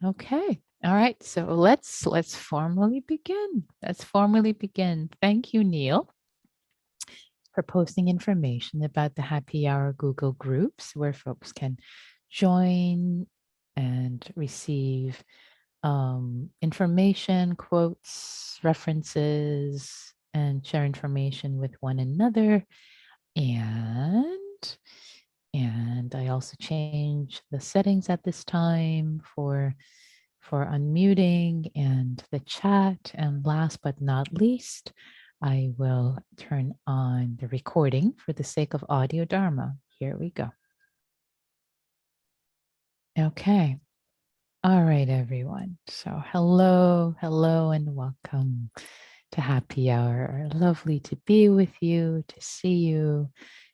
Okay. All right. So let's formally begin. Let's formally begin. Thank you, Neil, for posting information about the Happy Hour Google groups where folks can join and receive information, quotes, references, and share information with one another. And I also change the settings at this time for unmuting and the chat. And last but not least, I will turn on the recording for the sake of audio Dharma. Here we go. Okay. All right, everyone. So hello, hello, and welcome to Happy Hour. Lovely to be with you, to see you,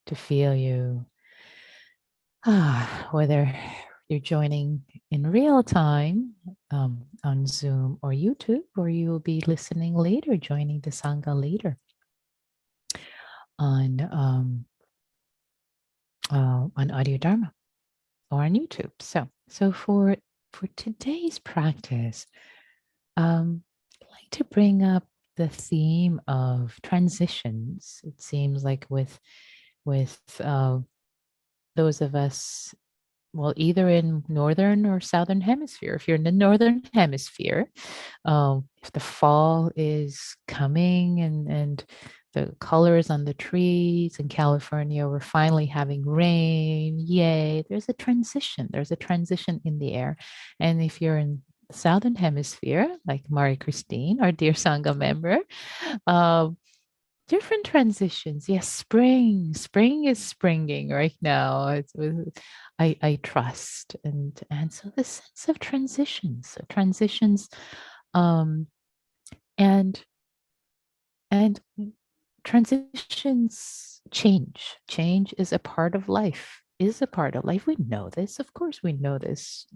to feel you. Whether you're joining in real time on Zoom or YouTube, or you will be listening later, joining the Sangha later on Audio Dharma or on YouTube. So for today's practice, I'd like to bring up the theme of transitions. It seems like with those of us, well, either in northern or southern hemisphere. If you're in the northern hemisphere, if the fall is coming and the colors on the trees in California, we're finally having rain. Yay! There's a transition. There's a transition in the air. And if you're in the southern hemisphere, like Mari Christine, our dear Sangha member, um, different transitions. Yes, spring. Spring is springing right now. I trust, and so the sense of transitions, um, and and transitions change. Change is a part of life. Is a part of life. We know this. Of course, we know this.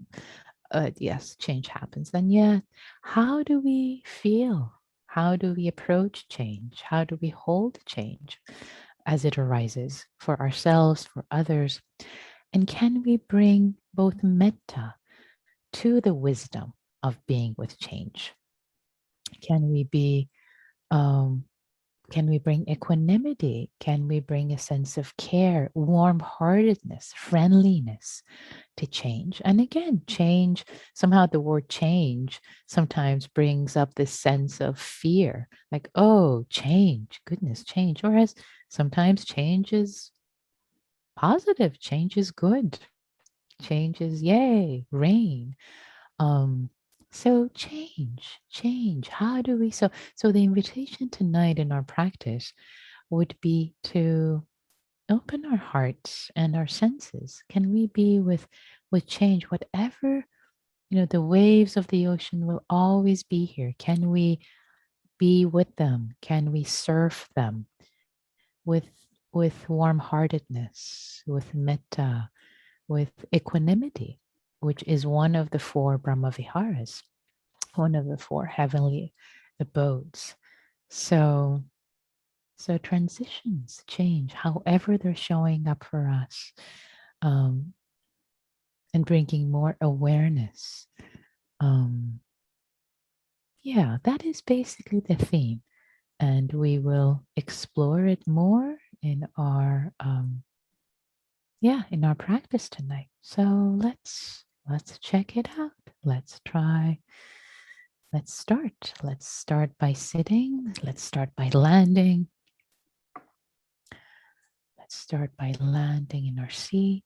Yes, change happens. And yet, how do we feel? How do we approach change? How do we hold change as it arises for ourselves, for others? And can we bring both metta to the wisdom of being with change? Can we be um, can we bring equanimity? Can we bring a sense of care, warm heartedness, friendliness to change? And again, change, somehow the word change sometimes brings up this sense of fear, like, oh, change, goodness, change. Whereas sometimes change is positive, change is good, change is yay, rain. Um, so change. How do we so the invitation tonight in our practice would be to open our hearts and our senses. Can we be with change? Whatever, the waves of the ocean will always be here. Can we be with them? Can we surf them with warm-heartedness, with metta, with equanimity, which is one of the four Brahmaviharas, one of the four heavenly abodes. So transitions change, however they're showing up for us, um, and bringing more awareness. Yeah, that is basically the theme, and we will explore it more in our in our practice tonight. So let's check it out. Let's try. Let's start. Let's start by sitting. Let's start by landing. Let's start by landing in our seat.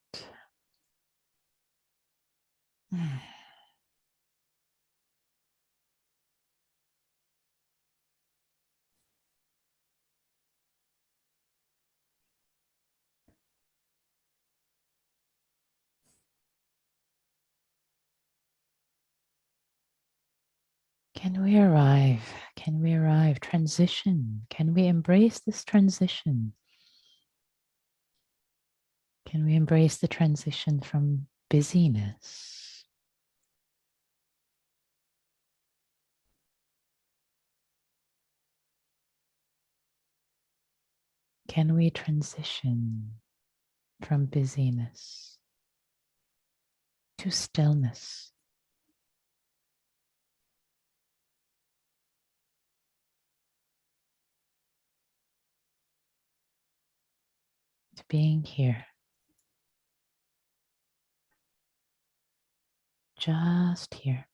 Can we arrive? Can we arrive? Transition. Can we embrace this transition? Can we embrace the transition from busyness? Can we transition from busyness to stillness? being here. Just here.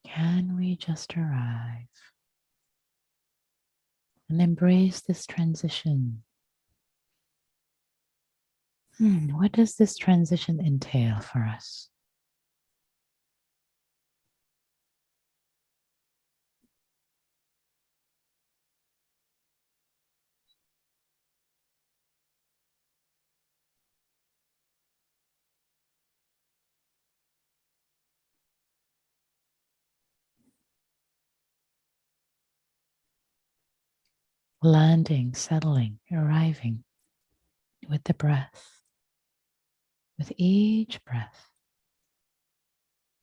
Can we just arrive and embrace this transition? What does this transition entail for us? Landing, settling, arriving with the breath, with each breath,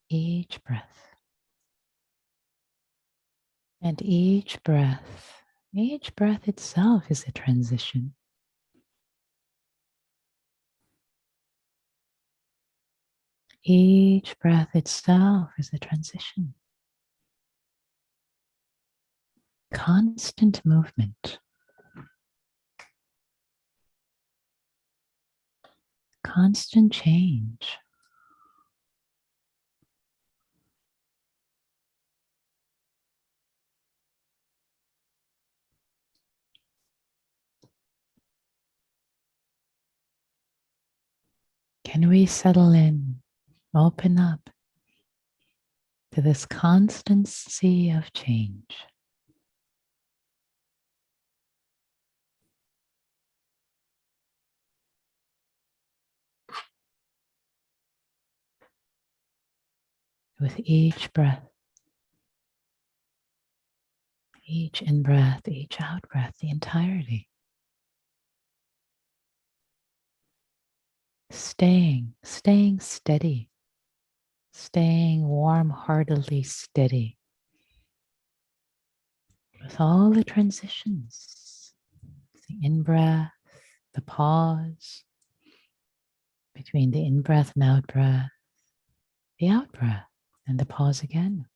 each breath. And each breath itself is a transition. Each breath itself is a transition. Constant movement. Constant change. Can we settle in, open up to this constancy of change? With each breath, each in-breath, each out-breath, the entirety. Staying steady, staying warm-heartedly steady with all the transitions, the in-breath, the pause between the in-breath and out-breath, the out-breath and the pause again.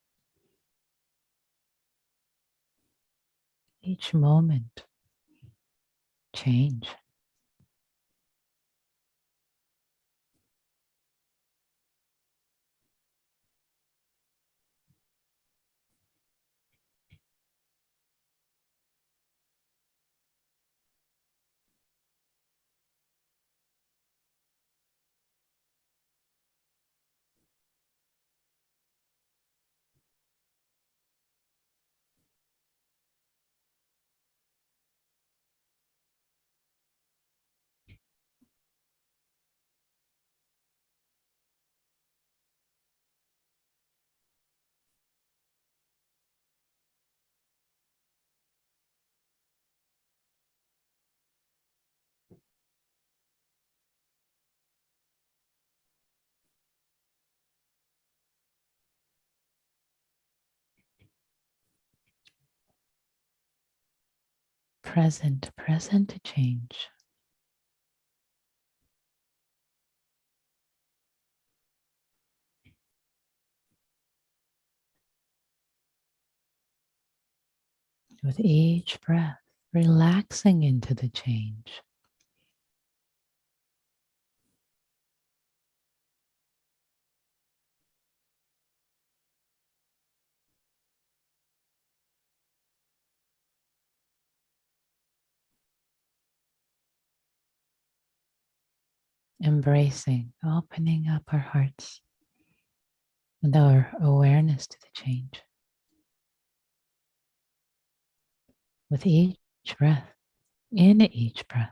Each moment, change. Present to change. With each breath, relaxing into the change. Embracing, opening up our hearts and our awareness to the change. With each breath, in each breath,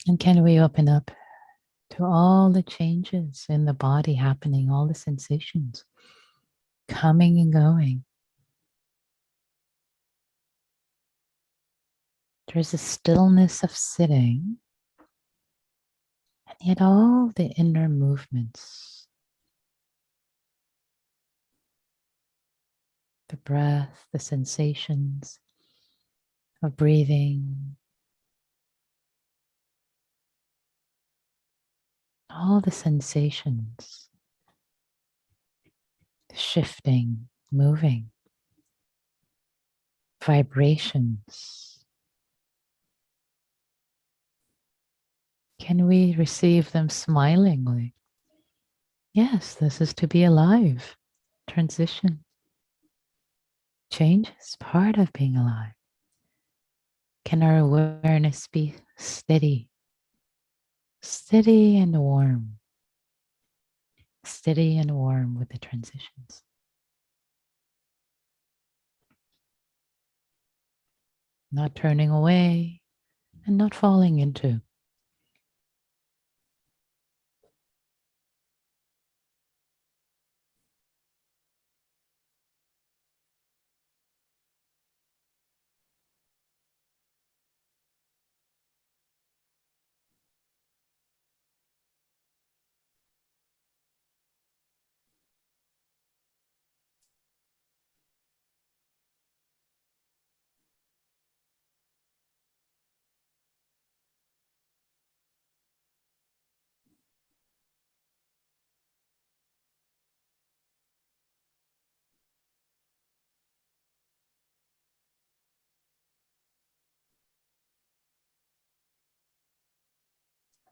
And can we open up to all the changes in the body happening, all the sensations coming and going? There's a stillness of sitting, and yet all the inner movements, the breath, the sensations of breathing, all the sensations shifting, moving, vibrations. Can we receive them smilingly? Yes, this is to be alive. Transition. Change is part of being alive. Can our awareness be steady? Steady and warm. Steady and warm with the transitions. Not turning away and not falling into.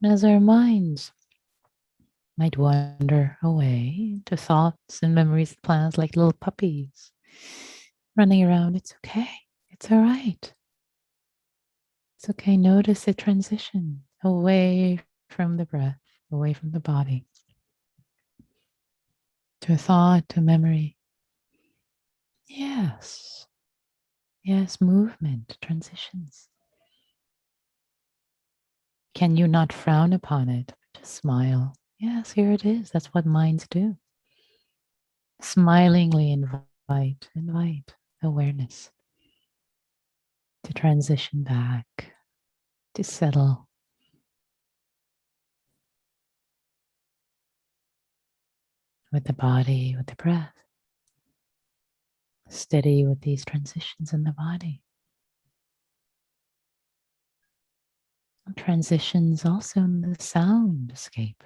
As our minds might wander away to thoughts and memories, plans like little puppies running around, it's okay. It's all right. It's okay. Notice the transition away from the breath, away from the body, to a thought, to memory. Yes. Yes, movement, transitions. Can you not frown upon it? Just smile. Yes, here it is. That's what minds do. Smilingly invite awareness to transition back, to settle with the body, with the breath, steady with these transitions in the body. Transitions also in the soundscape,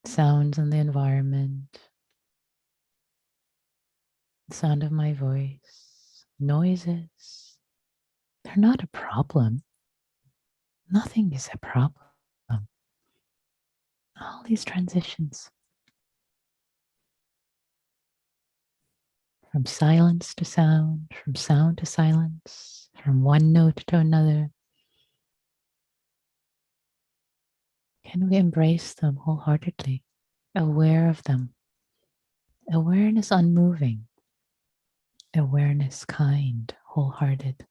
sounds in the environment, the sound of my voice, noises. They're not a problem. Nothing is a problem. All these transitions from silence to sound, from sound to silence, from one note to another. Can we embrace them wholeheartedly, aware of them? Awareness unmoving, awareness kind, wholehearted,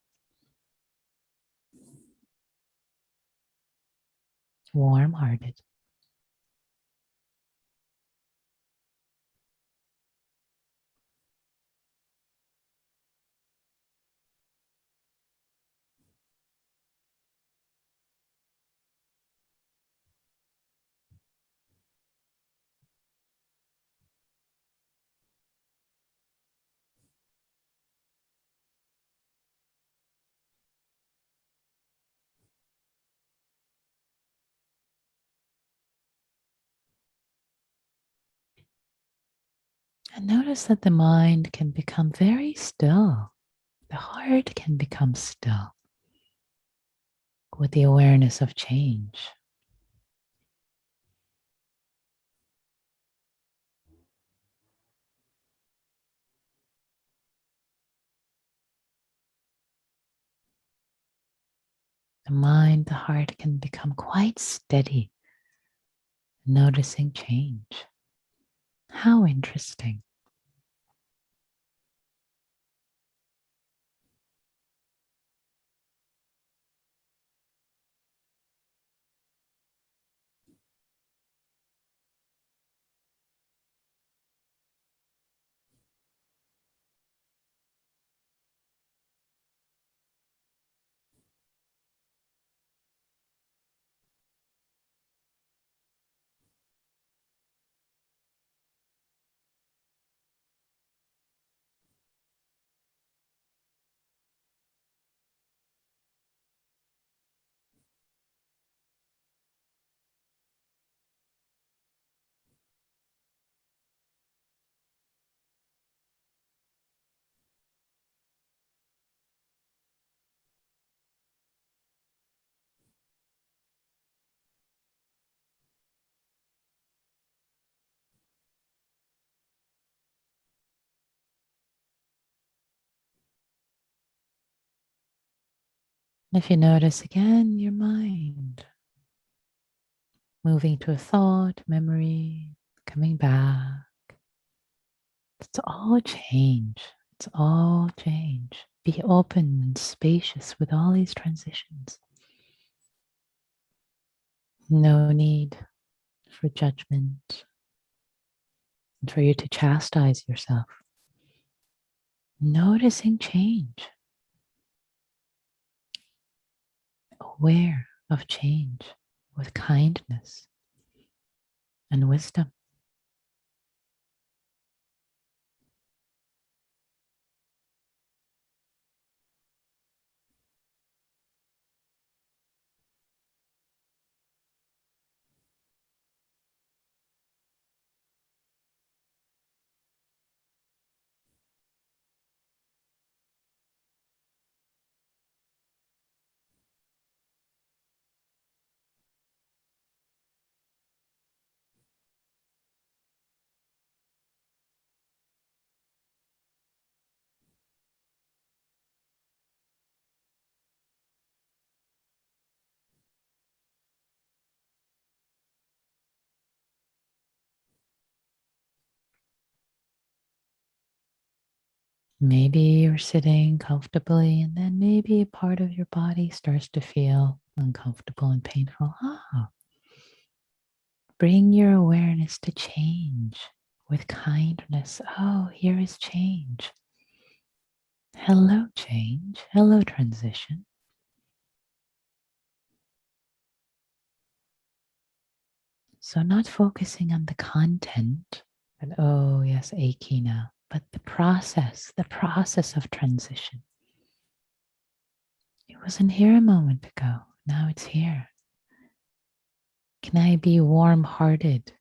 warm hearted. And notice that the mind can become very still. The heart can become still with the awareness of change. The mind, the heart can become quite steady, noticing change. How interesting. And if you notice again your mind moving to a thought, memory, coming back, it's all change. It's all change. Be open and spacious with all these transitions. No need for judgment and for you to chastise yourself. Noticing change, aware of change with kindness and wisdom. Maybe you're sitting comfortably, and then maybe a part of your body starts to feel uncomfortable and painful. Bring your awareness to change with kindness. Oh, here is change. Hello, change. Hello, transition. So, not focusing on the content, and oh, yes, achy now, but the process of transition. It wasn't here a moment ago. Now it's here. Can I be warm hearted,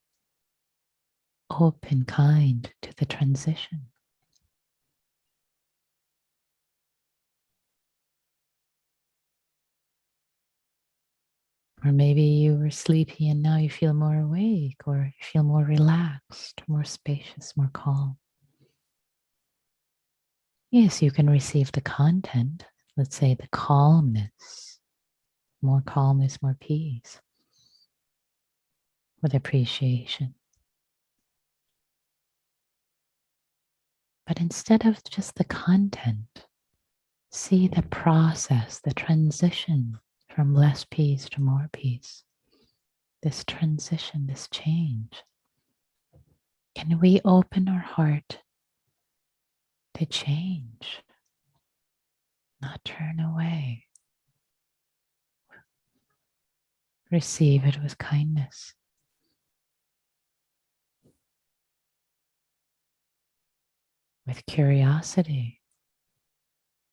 open, kind to the transition? Or maybe you were sleepy and now you feel more awake, or you feel more relaxed, more spacious, more calm. Yes, you can receive the content, let's say the calmness, more peace, with appreciation. But instead of just the content, see the process, the transition from less peace to more peace. This transition, this change. Can we open our heart to change, not turn away? Receive it with kindness, with curiosity,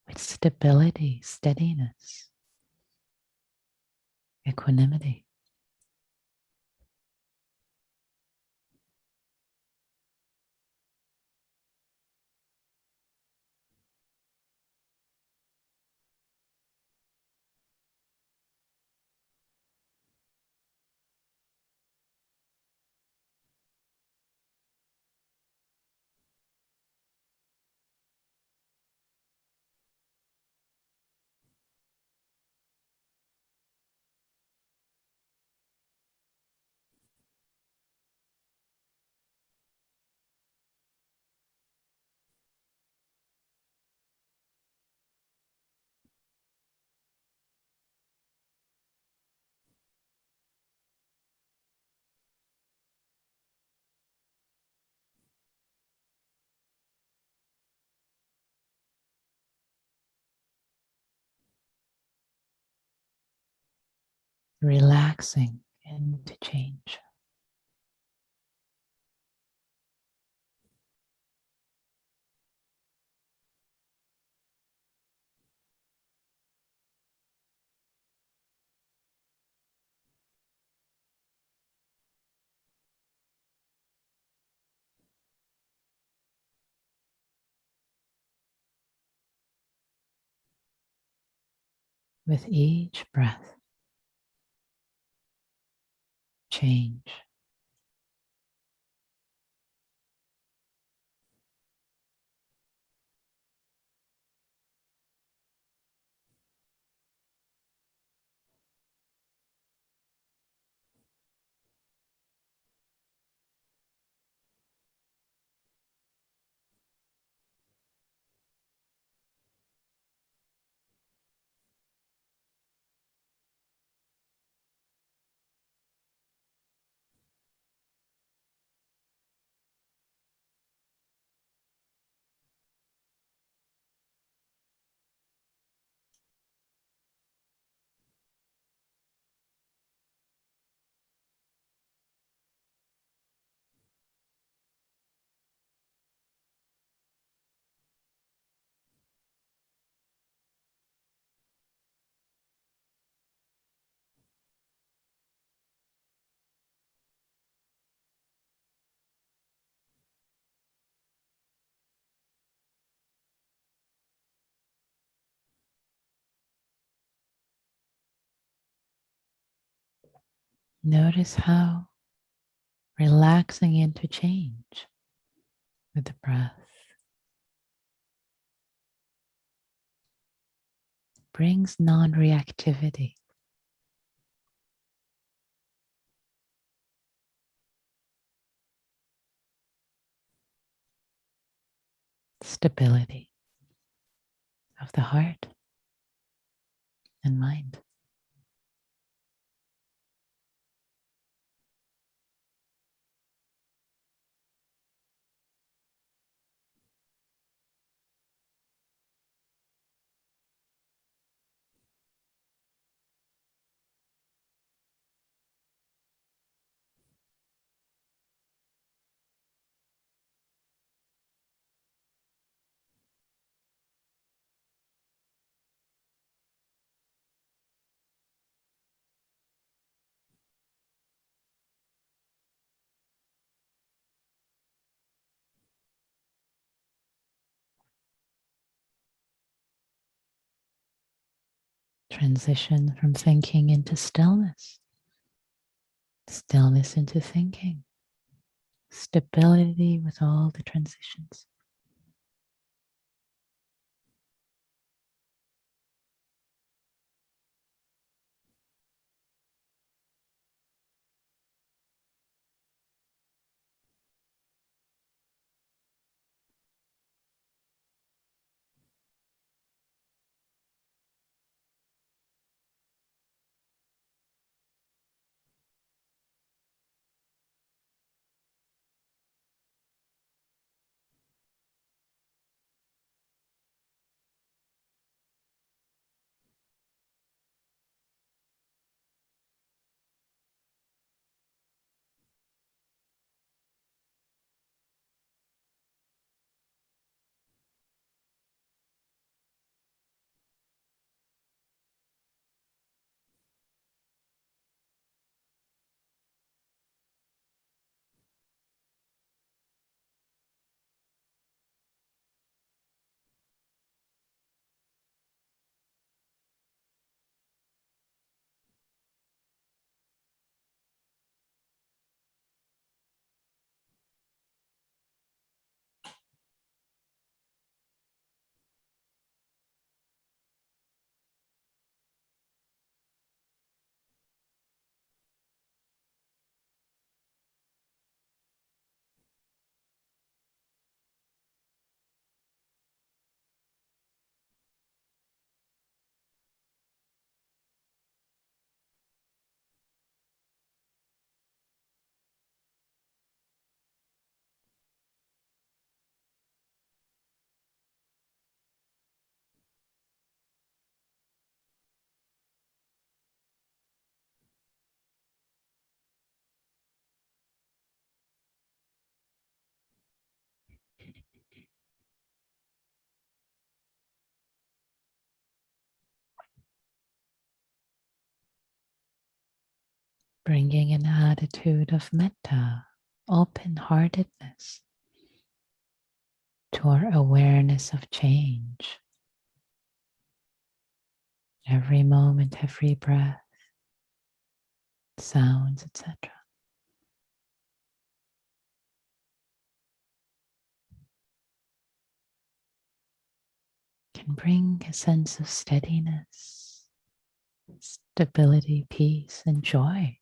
with stability, steadiness, equanimity. Relaxing into change. With each breath, change. Notice how relaxing into change with the breath brings non reactivity, stability of the heart and mind. Transition from thinking into stillness, stillness into thinking, stability with all the transitions. Bringing an attitude of metta, open heartedness, to our awareness of change. Every moment, every breath, sounds, etc., can bring a sense of steadiness, stability, peace, and joy.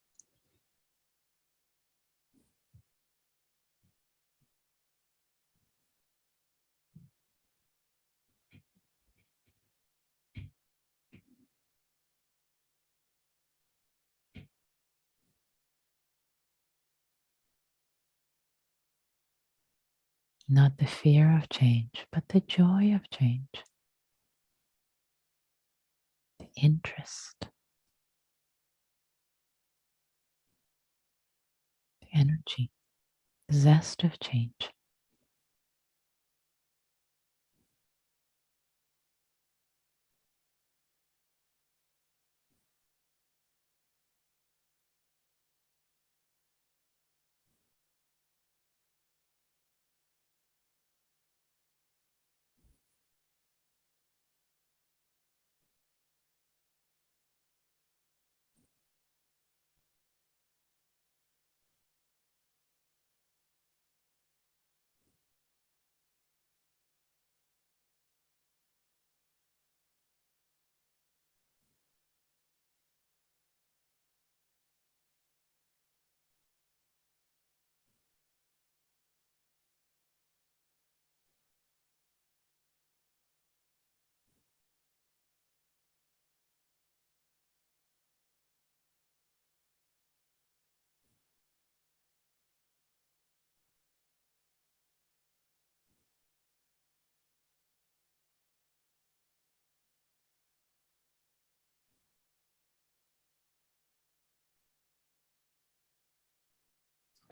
Not the fear of change, but the joy of change, the interest, the energy, the zest of change.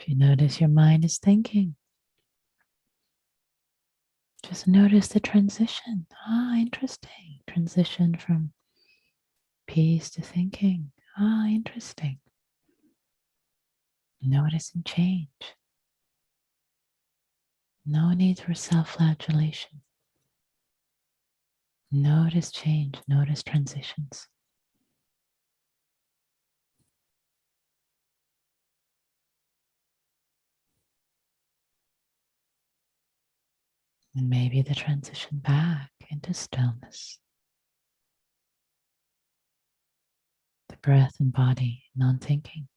If you notice your mind is thinking, just notice the transition. Ah, interesting. Transition from peace to thinking. Ah, interesting. Noticing change. No need for self flagellation. Notice change. Notice transitions. And maybe the transition back into stillness. The breath and body, non thinking.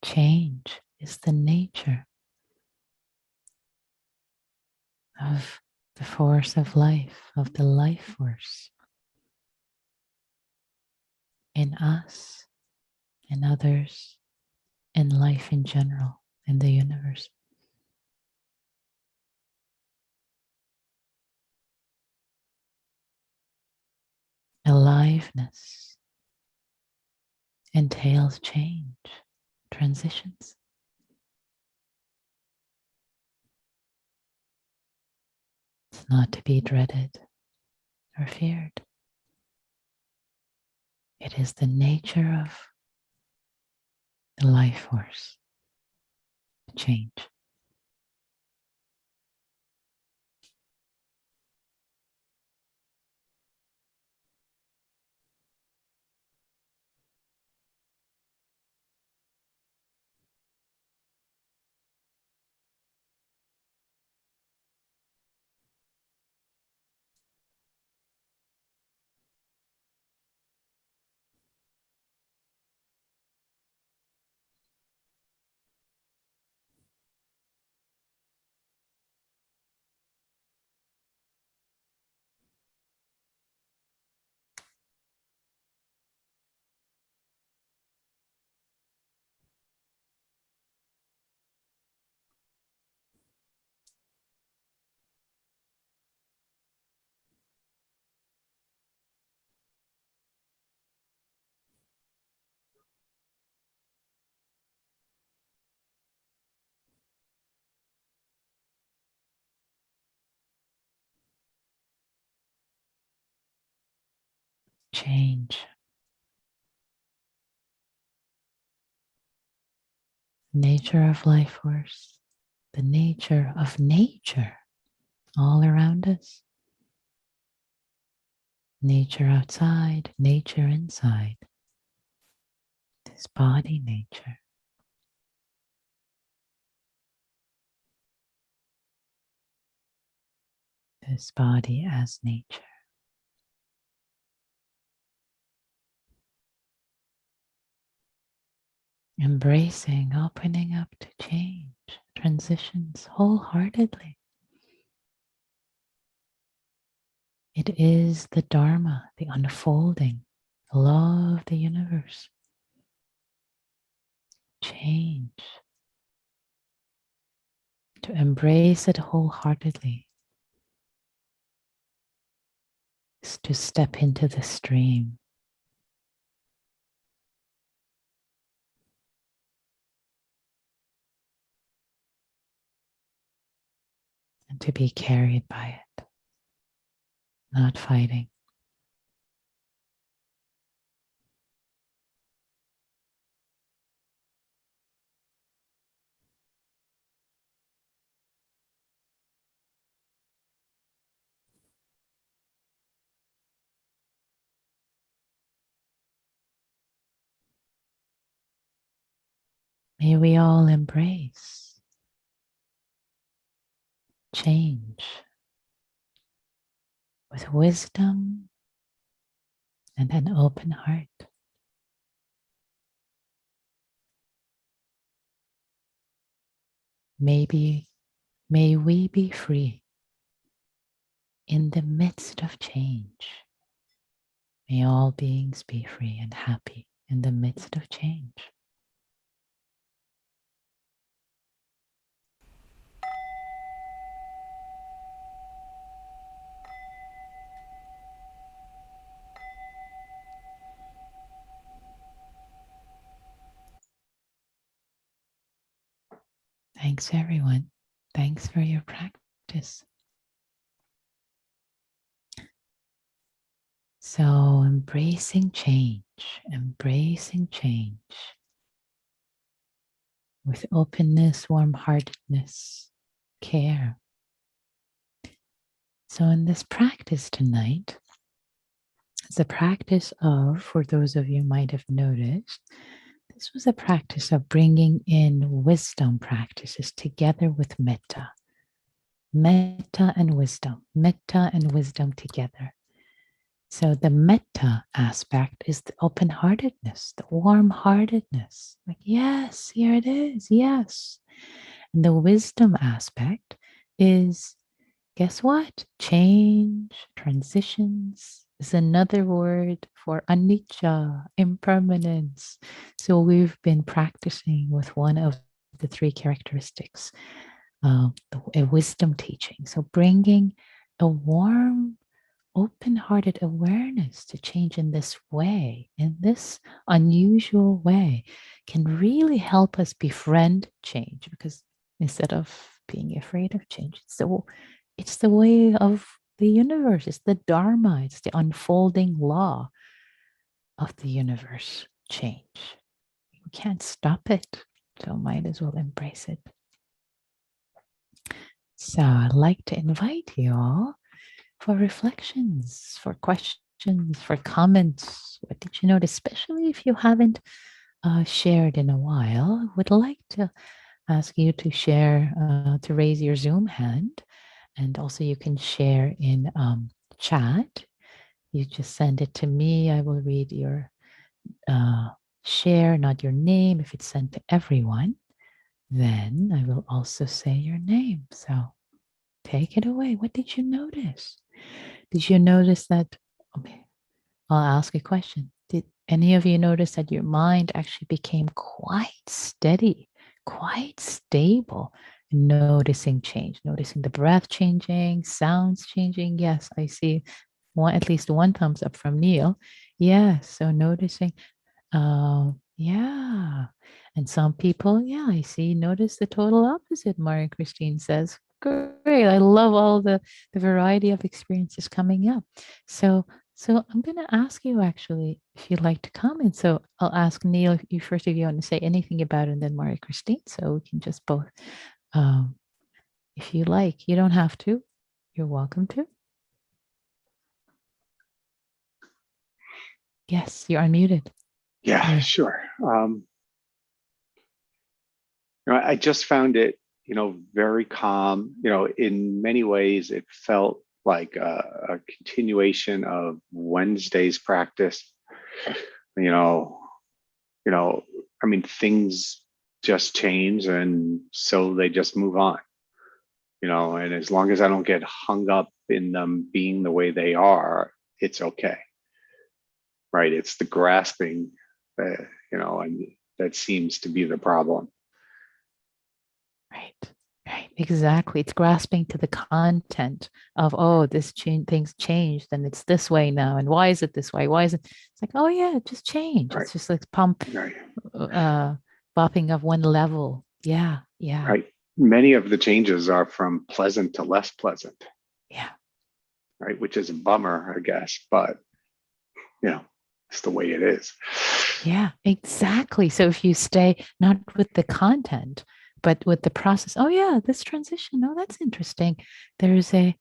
Change is the nature of the force of life, of the life force in us, in others, in life in general, in the universe. Aliveness entails change, transitions. It's not to be dreaded or feared. It is the nature of the life force, change. change. Nature of life force, the nature of nature all around us. Nature outside, nature inside. This body nature. This body as nature. Embracing, opening up to change, transitions wholeheartedly. It is the Dharma, the unfolding law of the universe. Change. To embrace it wholeheartedly is to step into the stream. And to be carried by it, not fighting. May we all embrace change with wisdom and an open heart. May we be free in the midst of change. May all beings be free and happy in the midst of change. Thanks, everyone. Thanks for your practice. So, embracing change with openness, warm-heartedness, care. So, in this practice tonight, it's a practice of, for those of you might have noticed, this was a practice of bringing in wisdom practices together with metta. Metta and wisdom together. So the metta aspect is the open-heartedness, the warm-heartedness. Like, yes, here it is, yes. And the wisdom aspect is, guess what? Change, transitions is another word for anicca, impermanence. So we've been practicing with one of the three characteristics, a wisdom teaching. So bringing a warm, open-hearted awareness to change in this way, in this unusual way, can really help us befriend change, because instead of being afraid of change, it's the way of the universe. It's the Dharma. It's the unfolding law of the universe. Change. You can't stop it, so might as well embrace it. So I'd like to invite you all for reflections, for questions, for comments. What did you notice? Especially if you haven't shared in a while, would like to ask you to share, to raise your Zoom hand. And also you can share in chat. You just send it to me. I will read your share, not your name. If it's sent to everyone, then I will also say your name. So take it away. What did you notice? Did you notice that? Okay, I'll ask a question. Did any of you notice that your mind actually became quite steady, quite stable, noticing change, noticing the breath changing, sounds changing? Yes, I see at least one thumbs up from Neil. Yes, so noticing. Yeah. And some people, yeah, I see, notice the total opposite, Maria Christine says. Great. I love all the variety of experiences coming up. So So I'm going to ask you actually if you'd like to comment. So I'll ask Neil you first if you want to say anything about it, and then Maria Christine. So we can just both, um, if you like. You don't have to. You're welcome to. Yes, you're unmuted. Yeah, Neil. sure. I just found it, very calm. In many ways, it felt like a continuation of Wednesday's practice. You know, I mean, things just change, and so they just move on. And as long as I don't get hung up in them being the way they are, it's okay, right? It's the grasping, and that seems to be the problem. Right. Right. Exactly. It's grasping to the content of, oh, things changed and it's this way now. And why is it this way? Why is it? It's like, oh, yeah, just change. Right, It's just like pump, right, uh, bopping of one level. Yeah. Yeah. right. Many of the changes are from pleasant to less pleasant, Yeah. right? Which is a bummer, I guess, but you know, it's the way it is. Yeah. Exactly. So if you stay not with the content, but with the process, oh, yeah, this transition. Oh, that's interesting. There's the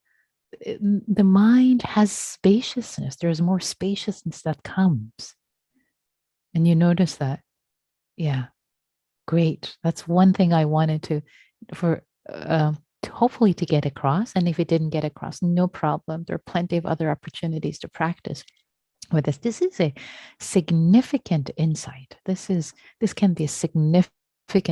mind has spaciousness. There's more spaciousness that comes. And you notice that. Yeah, great. That's one thing I wanted for, to hopefully to get across. And if it didn't get across, no problem. There are plenty of other opportunities to practice with this. This is a significant insight. This can be a significant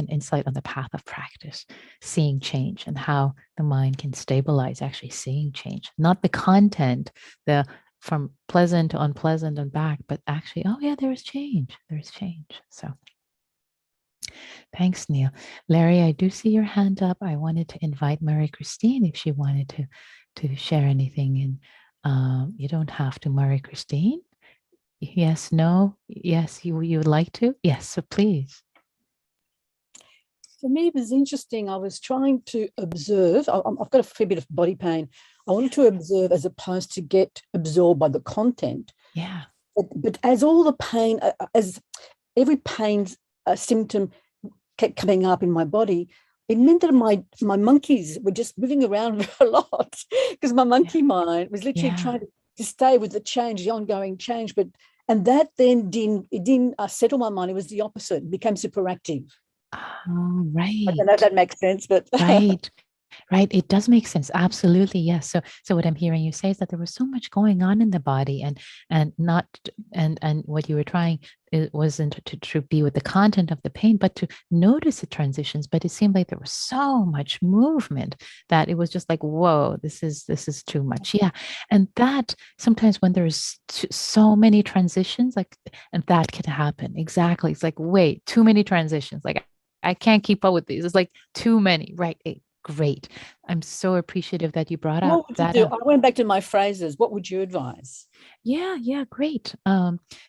insight on the path of practice, seeing change and how the mind can stabilize, actually seeing change, not the content, the from pleasant to unpleasant and back, but actually, oh yeah, there's change. There's change. So thanks, Neil. Larry, I do see your hand up. I wanted to invite Marie Christine if she wanted to share anything. And you don't have to, Marie Christine. Yes, no, yes, you would like to? Yes, so please. For me, it was interesting. I was trying to observe. I've got a fair bit of body pain. I wanted to observe as opposed to get absorbed by the content. Yeah, But as all the pain, as every pain symptom kept coming up in my body, it meant that my monkeys were just moving around a lot because my yeah, monkey mind was literally yeah. trying to stay with the change, the ongoing change. And that then didn't settle my mind. It was the opposite. It became super active. Oh, I don't know if right. that makes sense, but Right. Right. It does make sense. Absolutely. Yes. So what I'm hearing you say is that there was so much going on in the body and not, and what you were trying, it wasn't to be with the content of the pain, but to notice the transitions. But it seemed like there was so much movement that it was just like, whoa, this is too much. Yeah. And that sometimes when there's so many transitions, like, and that can happen. Exactly. It's like, wait, too many transitions. Like I can't keep up with these. It's like too many. Right. Great. I'm so appreciative that you brought up what would you that do? up. I went back to my phrases. What would you advise? Yeah, yeah, great.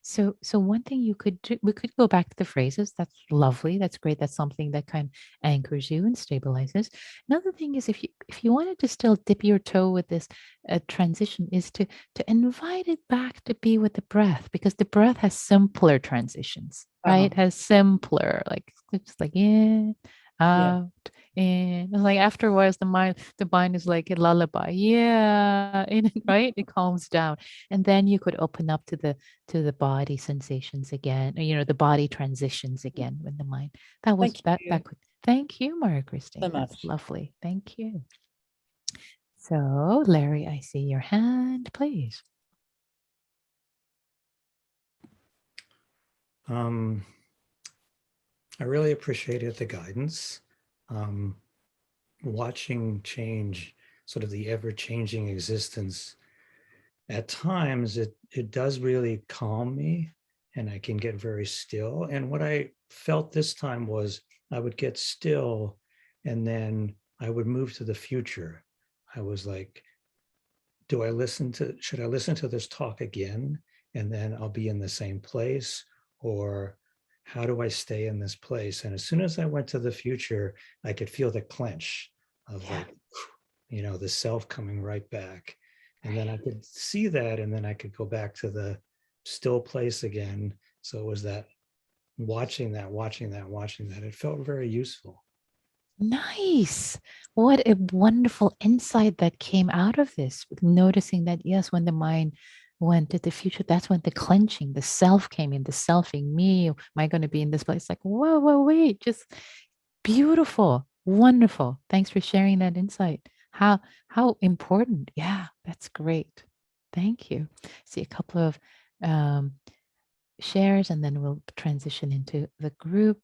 So one thing you could do, we could go back to the phrases. That's lovely. That's great. That's something that kind of anchors you and stabilizes. Another thing is if you wanted to still dip your toe with this transition, is to invite it back to be with the breath, because the breath has simpler transitions, Uh-huh. right? Has simpler, like it's just like in, Yeah. out, in. It's like afterwards the mind is like a lullaby. Yeah, in, right? It calms down, and then you could open up to the body sensations again, or, the body transitions again when the mind, that was Thank that you could, thank you, Maria so Christine, that's much. lovely, thank you. So Larry, I see your hand, please. Um, I really appreciated the guidance. Um, Watching change, sort of the ever-changing existence, at times it does really calm me, and I can get very still. And what I felt this time was I would get still, and then I would move to the future. I was like, should I listen to this talk again, and then I'll be in the same place? Or how do I stay in this place? And as soon as I went to the future, I could feel the clench of Yeah, like, the self coming right back. And then I could see that, and then I could go back to the still place again. So it was that watching that, watching that, watching that. It felt very useful. Nice. What a wonderful insight that came out of this. Noticing that, yes, when the mind went to the future, that's when the clenching, the self came in, the selfing, me, am I going to be in this place? Like, whoa, whoa, wait, just beautiful, wonderful. Thanks for sharing that insight. How important. Yeah, that's great. Thank you. See a couple of um, shares and then we'll transition into the group.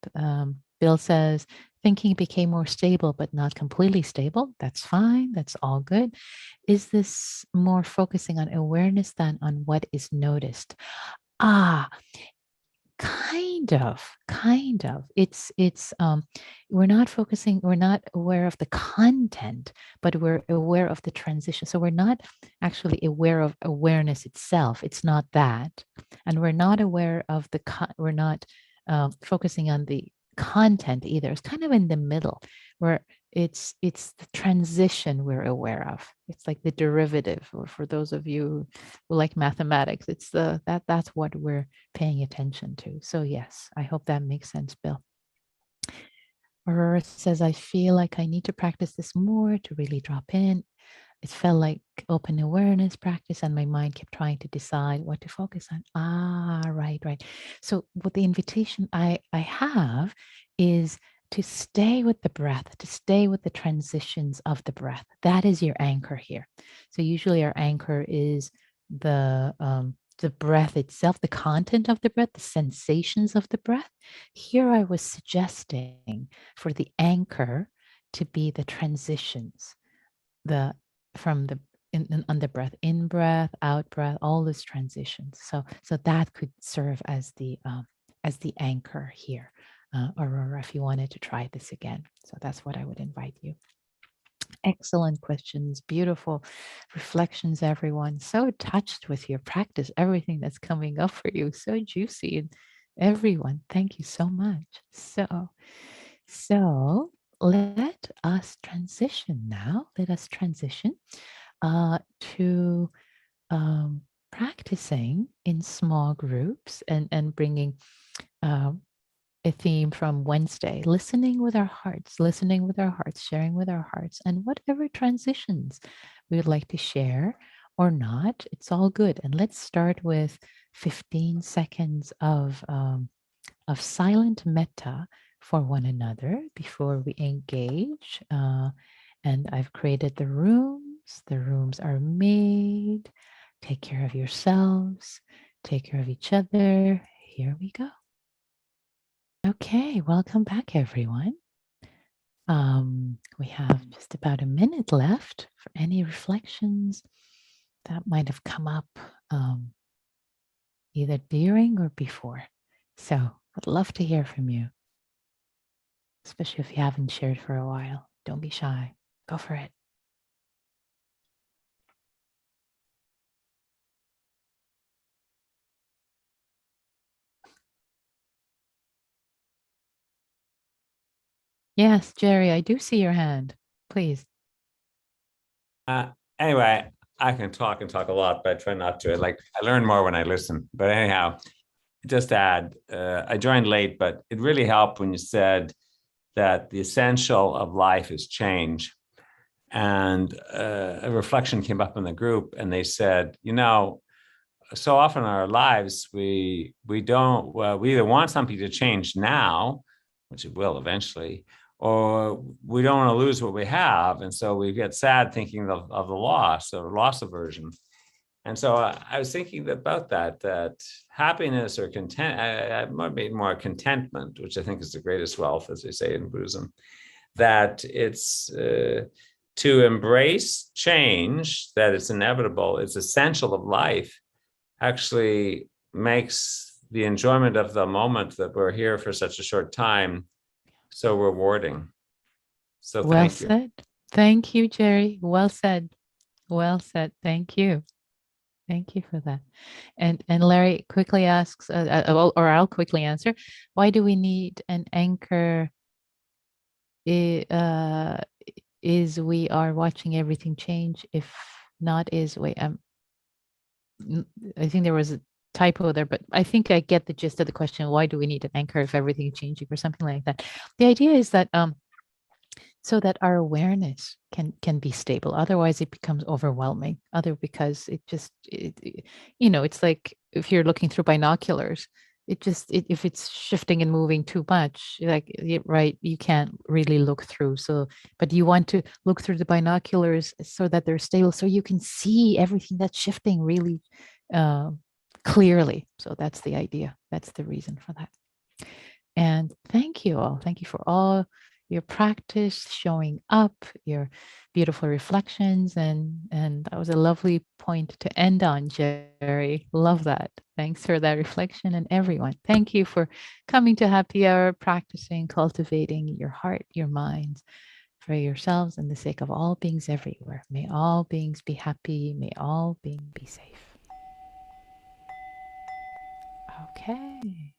Bill says, thinking became more stable, but not completely stable. That's fine. That's all good. Is this more focusing on awareness than on what is noticed? Ah, kind of. It's we're not focusing, we're not aware of the content, but we're aware of the transition. So we're not actually aware of awareness itself. It's not that. And we're not aware of we're not focusing on the content either. It's kind of in the middle where it's the transition we're aware of. It's like the derivative, or for those of you who like mathematics, it's that's what we're paying attention to. So yes, I hope that makes sense, Bill. Aurora says, I feel like I need to practice this more to really drop in. It felt like open awareness practice, and my mind kept trying to decide what to focus on. Ah, right, right. So what the invitation I have is to stay with the breath, to stay with the transitions of the breath. That is your anchor here. So usually our anchor is the breath itself, the content of the breath, the sensations of the breath. Here I was suggesting for the anchor to be the transitions, the from the on the breath, in breath, out breath, all those transitions. So that could serve as the anchor here. Aurora, if you wanted to try this again. So that's what I would invite you. Excellent questions, beautiful reflections, everyone. So touched with your practice, everything that's coming up for you. So juicy. And everyone, thank you so much. So let us transition now. Let us transition to practicing in small groups and bringing um, a theme from Wednesday, listening with our hearts, sharing with our hearts, and whatever transitions we would like to share or not, it's all good. And let's start with 15 seconds of silent metta for one another before we engage. And I've created the rooms. The rooms are made. Take care of yourselves. Take care of each other. Here we go. Okay, welcome back, everyone. We have just about a minute left for any reflections that might have come up either during or before. So I'd love to hear from you, especially if you haven't shared for a while. Don't be shy. Go for it. Yes, Jerry, I do see your hand. Please. Anyway, I can talk and talk a lot, but I try not to. I learn more when I listen. But anyhow, just to add, I joined late, but it really helped when you said that the essential of life is change. And a reflection came up in the group, and they said, so often in our lives we don't we either want something to change now, which it will eventually, or we don't want to lose what we have, and so we get sad thinking of the loss or loss aversion. And so I was thinking about that happiness or more contentment, which I think is the greatest wealth, as they say in Buddhism, that it's to embrace change, that it's inevitable, it's essential of life, actually makes the enjoyment of the moment that we're here for such a short time so rewarding. So Well thank you. said. Thank you, Jerry. Well said. Well said. Thank you. Thank you for that. And Larry quickly asks, or I'll quickly answer, why do we need an anchor? Is we are watching everything change if not is. Wait, I think there was a typo there, but I think I get the gist of the question. Why do we need an anchor if everything is changing or something like that? The idea is that so that our awareness can be stable. Otherwise, it becomes overwhelming. Because it's like if you're looking through binoculars, if it's shifting and moving too much, like right, you can't really look through. So, but you want to look through the binoculars so that they're stable, so you can see everything that's shifting really clearly. So that's the idea. That's the reason for that. And thank you all. Thank you for all your practice, showing up, your beautiful reflections, and that was a lovely point to end on, Jerry. Love that. Thanks for that reflection, and everyone. Thank you for coming to Happy Hour, practicing, cultivating your heart, your minds, for yourselves and the sake of all beings everywhere. May all beings be happy. May all beings be safe. Okay.